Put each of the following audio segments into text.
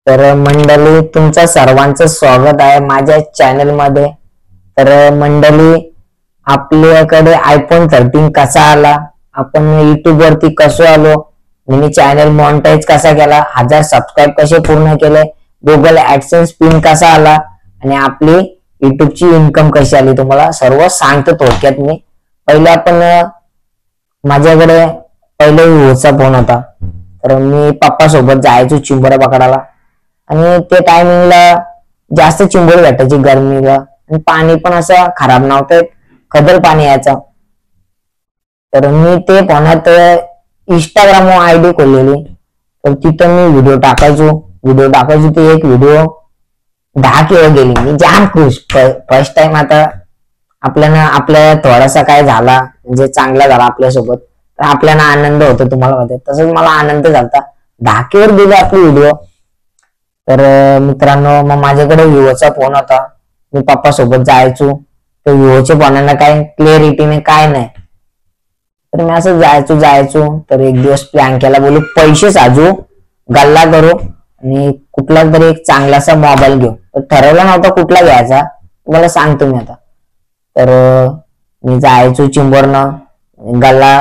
तर मंडळी तुमचं सर्वांचं स्वागत आहे माझ्या चॅनल मध्ये। तर मंडळी आपल्याकडे आयफोन 13 कसा आला, आपण युट्यूब वरती कसं आलो, मिनी चॅनल मॉनिटाईज कसा केला, 1000 सबस्क्राइब कसे पूर्ण केले, गुगल ऍडसेन्स पिन कसा आला आणि आपली युट्यूबची इन्कम कशी आली तुम्हाला सर्व सांगतो थोडक्यात मी। पहिले आपण माझ्याकडे पहिले विवोचा फोन होता, तर मी पप्पा सोबत जायचो चिंबोऱ्या पकडायला आणि ते टायमिंगला जास्त चिंबोरी भेटायची गरमीला आणि पाणी पण असं खराब नव्हतं, खदर पाणी यायचा। तर मी ते फोनात इंस्टाग्राम आयडी खोललेली, तर तिथं मी व्हिडिओ टाकायचो ते एक व्हिडिओ 10K गेली। मी जाम खुश, फर्स्ट टाइम आता आपल्या थोडासा काय झाला म्हणजे चांगला झाला आपल्यासोबत तर आपल्याला आनंद होतो, तुम्हाला माहिती तसंच मला आनंद झाला। 10K गेली आपली व्हिडिओ। तर मित्रांनो मग माझ्याकडे विवोचा फोन होता, मी पप्पा सोबत जायचो, तर विवोच्या फोनाला काय क्लिअरिटी नाही काय नाही, तर मी असं जायचो। तर एक दिवस प्लॅन केला, बोलू पैसे साजू गल्ला करू आणि कुठला तरी एक चांगलासा मोबाईल घेऊ। तर ठरवला नव्हता कुठला घ्यायचा, तुम्हाला सांगतो मी आता। तर मी जायचो चिंबोरनं गल्ला,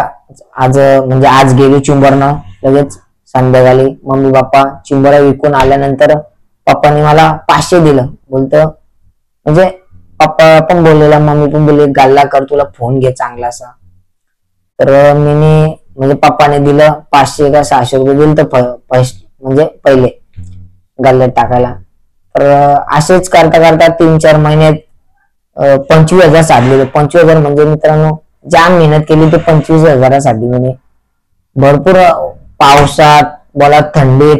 आज गेलो चिंबोरनं, लगेच संध्याकाळी मम्मी पप्पा चिंबोऱ्या विकून आल्यानंतर पप्पानी मला 500 दिलं। बोलतं म्हणजे पप्पा पण बोललेला, मम्मी पण बोलले गल्ला कर, तुला फोन घे चांगलासा। तर म्हणजे पप्पाने दिलं 500 का 600 रुपये दिलं तर फर्स्ट म्हणजे पहिले गल्ल्यात टाकायला। तर असेच करता करता 3-4 महिन्यात 25,000 साधलेले। 25,000 म्हणजे मित्रांनो जाम मेहनत केली ते 25,000साठी। म्हणजे भरपूर पावसात बोला, थंडीत,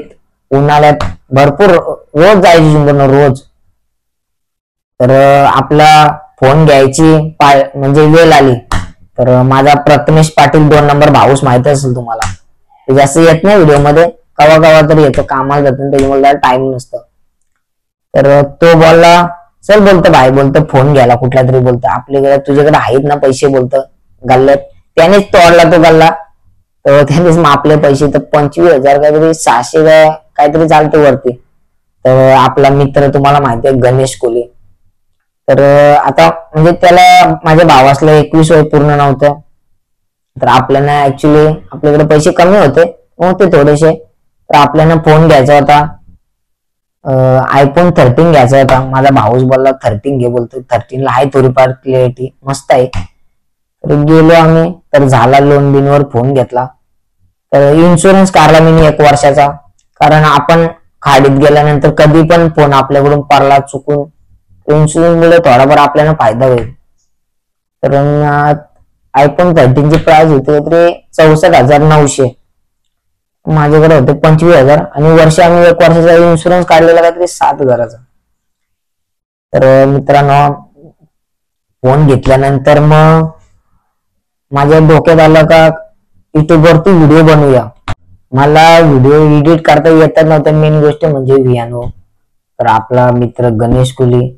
उन्हाळ्यात भरपूर रोज जायची चिंबोरनं रोज। तर आपला फोन घ्यायची म्हणजे वेळ आली, तर माझा प्रथमेश पाटील 2 नंबर भाऊस माहिती असेल तुम्हाला, ते जास्त येत नाही व्हिडिओ मध्ये, कवा तरी येतो, कामाला जातो त्याच्यामुळे टाइम नसतं। तर तो बोलला चल, बोलतो भाई, बोलतो फोन घ्यायला कुठला तरी, बोलतो आपल्याकडे तुझ्याकडे आहेत ना पैसे, बोलतं गल्ल्यात। त्यानेच तोडला तो गल्ला, तर त्यानेच मापले पैसे, तर 25,000 काहीतरी 600 काहीतरी चालते वरती। तर आपला मित्र तुम्हाला माहिती आहे गणेश कोले, तर आता म्हणजे त्याला माझ्या भावासला 21 वय पूर्ण नव्हतं, तर आपल्याला ऍक्च्युली आपल्याकडे पैसे कमी होते थोडेसे, तर आपल्याला फोन घ्यायचा होता, आयफोन 13 घ्यायचा होता। माझा भाऊच बोलला 13 घे, बोलतो 13ला आहे थोडीफार क्लिअरिटी मस्त आहे। तर गेलो आम्ही, तर झाला लोन बिनवर फोन घेतला, तर इन्शुरन्स काढला मी 1 वर्षाचा, कारण आपण खाडीत गेल्यानंतर कधी पण फोन आपल्याकडून पडला चुकून, इन्शुरन्स मुळे थोडाफार आपल्याला फायदा होईल। तर आयफोन 13 ची प्राइस होती तरी 64,900, माझ्याकडे होते 25,000 आणि आम्ही 1 वर्षाचा इन्शुरन्स काढलेला काहीतरी 7,000चा। तर मित्रांनो फोन घेतल्यानंतर मग माझ्या डोक्यात आलं का युट्यूब वरती व्हिडिओ बनवूया। मला व्हिडिओ एडिट करता येत नव्हतं, मेन गोष्ट म्हणजे व्हियानो। तर आपला मित्र गणेश कुली,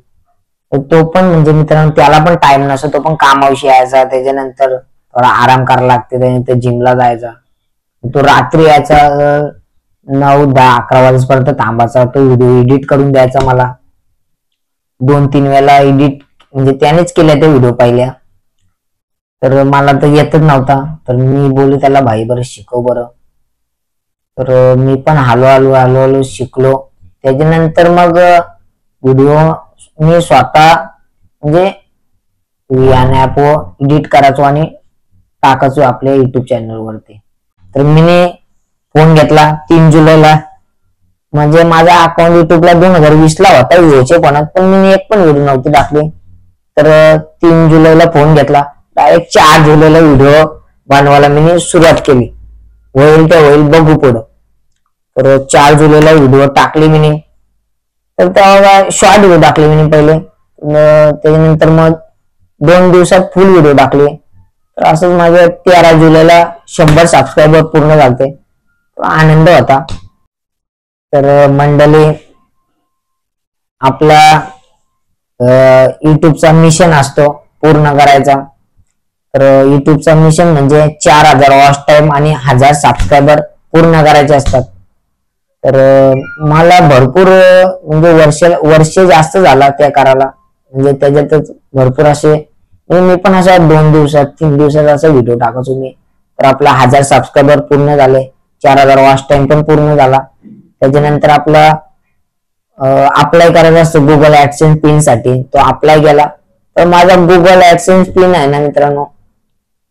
तो पण म्हणजे मित्रांनो त्याला पण टाइम नसतो, तो पण कामाविषयी यायचा, त्याच्यानंतर थोडा आराम करायला लागते, त्यानंतर जिमला जायचा, तो रात्री यायचा 9, 10, 11 वाजेपर्यंत थांबायचा, तो व्हिडिओ एडिट करून द्यायचा मला। 2-3 वेळा एडिट म्हणजे त्यानेच केल्या त्या व्हिडिओ पहिल्या, तर मला तर येतच नव्हता। तर मी बोलू त्याला भाई बरं शिकव बरं, तर मी पण हळूहळू शिकलो। त्याच्यानंतर मग व्हिडिओ मी स्वतः म्हणजे ऍप एडिट करायचो आणि टाकायचो आपल्या युट्यूब चॅनल वरती। तर मी फोन घेतला 3 जुलैला, म्हणजे माझा अकाउंट युट्यूबला 2020ला होता विवोच्या फोनात, पण मी एक पण व्हिडिओ नव्हती टाकली। तर 3 जुलैला फोन घेतला, डायरेक्ट 4 जुलैला व्हिडिओ बनवायला मी सुरुवात केली, होईल ते होईल बघू पुढं। तर 4 जुलैला व्हिडिओ टाकली मी, तर तेव्हा शॉर्ट व्हिडिओ टाकले मी पहिले, त्याच्यानंतर मग 2 दिवसात फुल व्हिडिओ टाकले। तर असंच माझ्या 13 जुलैला 100 सबस्क्रायबर पूर्ण झाले, आनंद होता। तर मंडळी आपला युट्यूबचा मिशन असतो पूर्ण करायचा, तर युट्यूबचा मिशन म्हणजे 4000 वॉच टाइम आणि 1000 सबस्क्रायबर पूर्ण करायचे असतात। तर मला भरपूर म्हणजे वर्ष जास्त झाला त्या करायला, म्हणजे त्याच्यातच भरपूर असे मी पण अशा 2 दिवसात 3 दिवसात असा व्हिडिओ टाकायचो मी. तर आपला 1000 सबस्क्रायबर पूर्ण झाले, 4000 वॉच टाइम पण पूर्ण झाला. त्याच्यानंतर आपला अप्लाय करायचा असतो गुगल ऍडसेन्स पिन साठी, तो अप्लाय केला. तर माझा गुगल ऍडसेन्स पिन आहे ना मित्रांनो,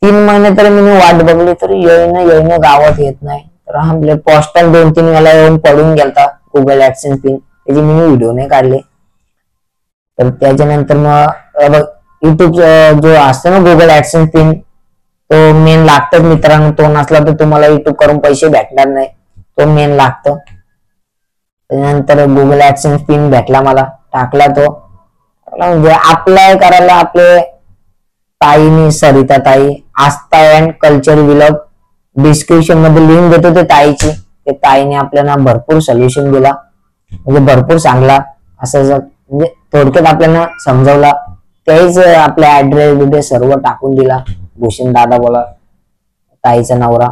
3 महिने तर मी वाट बघली तरी येईन गावात येत नाही. तर आपले पोस्टल 2-3 वेळा येऊन पडून गेलता गुगल ऍडसेन्स पिन, त्याची मी व्हिडिओ नाही काढले. तर त्याच्यानंतर मग युट्यूब जो असतो ना गुगल ऍडसेन्स पिन, तो मेन लागतच मित्रांनो. तो नसला तर तुम्हाला युट्यूब करून पैसे भेटणार नाही, तो मेन लागतं. त्यानंतर गुगल ऍडसेन्स पिन भेटला मला, टाकला तो. म्हणजे अप्लाय करायला आपले ताईनी, सरिता ताई, आस्था अँड कल्चर व्लॉग, डिस्क्रिप्शन मध्ये लिंक देतो ते ताईची. ते ताईने आपल्याला भरपूर सोल्युशन दिला, म्हणजे भरपूर चांगला असं म्हणजे थोडक्यात आपल्याला समजावला. त्याच आपला ऍड्रेस सर्व टाकून दिला. भूषण दादा बोला, ताईचा नवरा.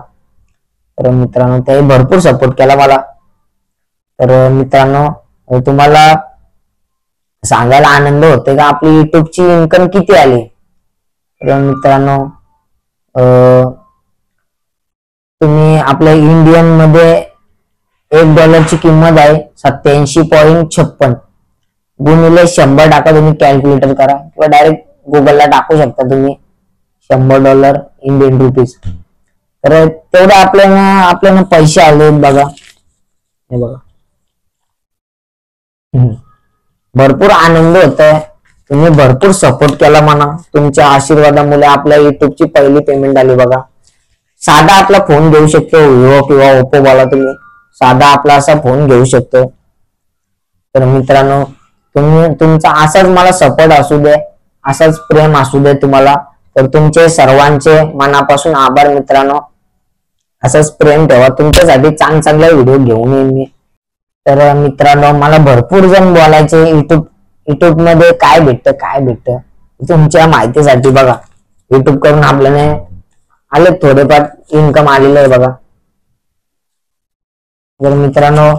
तर मित्रांनो त्याही भरपूर सपोर्ट केला मला. तर मित्रांनो तुम्हाला सांगायला आनंद होते का आपली युट्यूबची इन्कम किती आली. तर मित्रांनो तुम्ही आपल्या इंडियन मध्ये $1 किंमत आहे 87.56 गुणिले 100 टाका. तुम्ही कॅल्क्युलेटर करा किंवा डायरेक्ट गुगलला टाकू शकता तुम्ही $100 इंडियन रुपीज. तर तेवढे आपल्याला पैसे आले बघा. हे बघा, भरपूर आनंद होत आहे. तुम्ही भरपूर सपोर्ट केला म्हणा. तुमच्या आशीर्वादामुळे आपल्या युट्यूबची पहिली पेमेंट आली बघा. साधा आपला फोन घेऊ शकतो, विवो किंवा ओप्पो बोला तुम्ही, साधा आपला असा फोन घेऊ शकतो. तर मित्रांनो तुमचा असाच मला सपोर्ट असू दे, असाच प्रेम असू दे तुम्हाला. तर तुमचे सर्वांचे मनापासून आभार मित्रांनो. असंच प्रेम ठेवा. तुमच्यासाठी चांगले व्हिडिओ घेऊन येईन मी. तर मित्रांनो मला भरपूर जण बोलायचे युट्यूब मध्ये काय भेटतं तुमच्या माहितीसाठी बघा. युट्यूब करून आपल्याला आले थोडेफार इन्कम आलेलं आहे बघा. जर मित्रांनो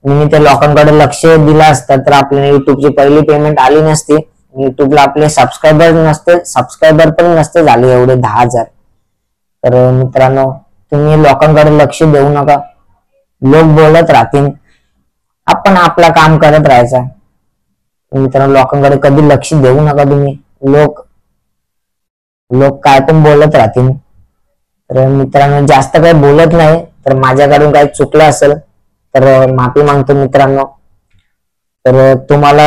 मी त्या लोकांकडे लक्ष दिलं असतं तर आपल्याला युट्यूबची पहिली पेमेंट आली नसती. युट्यूबला आपले सबस्क्रायबर पण नसते झाले एवढे 10,000. तर मित्रांनो तुम्ही लोकांकडे लक्ष देऊ नका. लोक बोलत राहतील, आपण आपला काम करत राहायचा. मित्रांनो लोकांकडे कधी लक्ष देऊ नका तुम्ही. लोक काय पण बोलत राहतील. तर मित्रांनो जास्त काही बोलत नाही. तर माझ्याकडून काही चुकलं असेल तर माफी मागतो मित्रांनो. तर तुम्हाला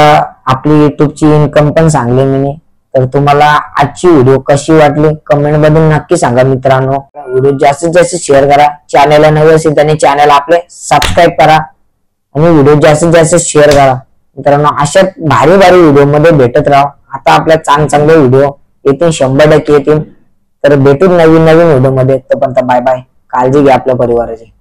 आपली युट्यूबची इन्कम पण सांगली मी. तर तुम्हाला आजची व्हिडिओ कशी वाटली कमेंट मध्ये नक्की सांगा मित्रांनो. व्हिडिओ जास्तीत जास्त शेअर करा. चॅनलला नवे असेल त्याने चॅनल आपले सबस्क्राईब करा आणि व्हिडिओ जास्तीत जास्त शेअर करा मित्रांनो. अशा भारी व्हिडिओ मध्ये भेटत राहा. आता आपल्या चांगले व्हिडिओ येतील, 100% येतील. तर भेटून नवीन व्हिडिओ मध्ये. तोपर्यंत बाय बाय. काळजी घ्या आपल्या परिवाराची.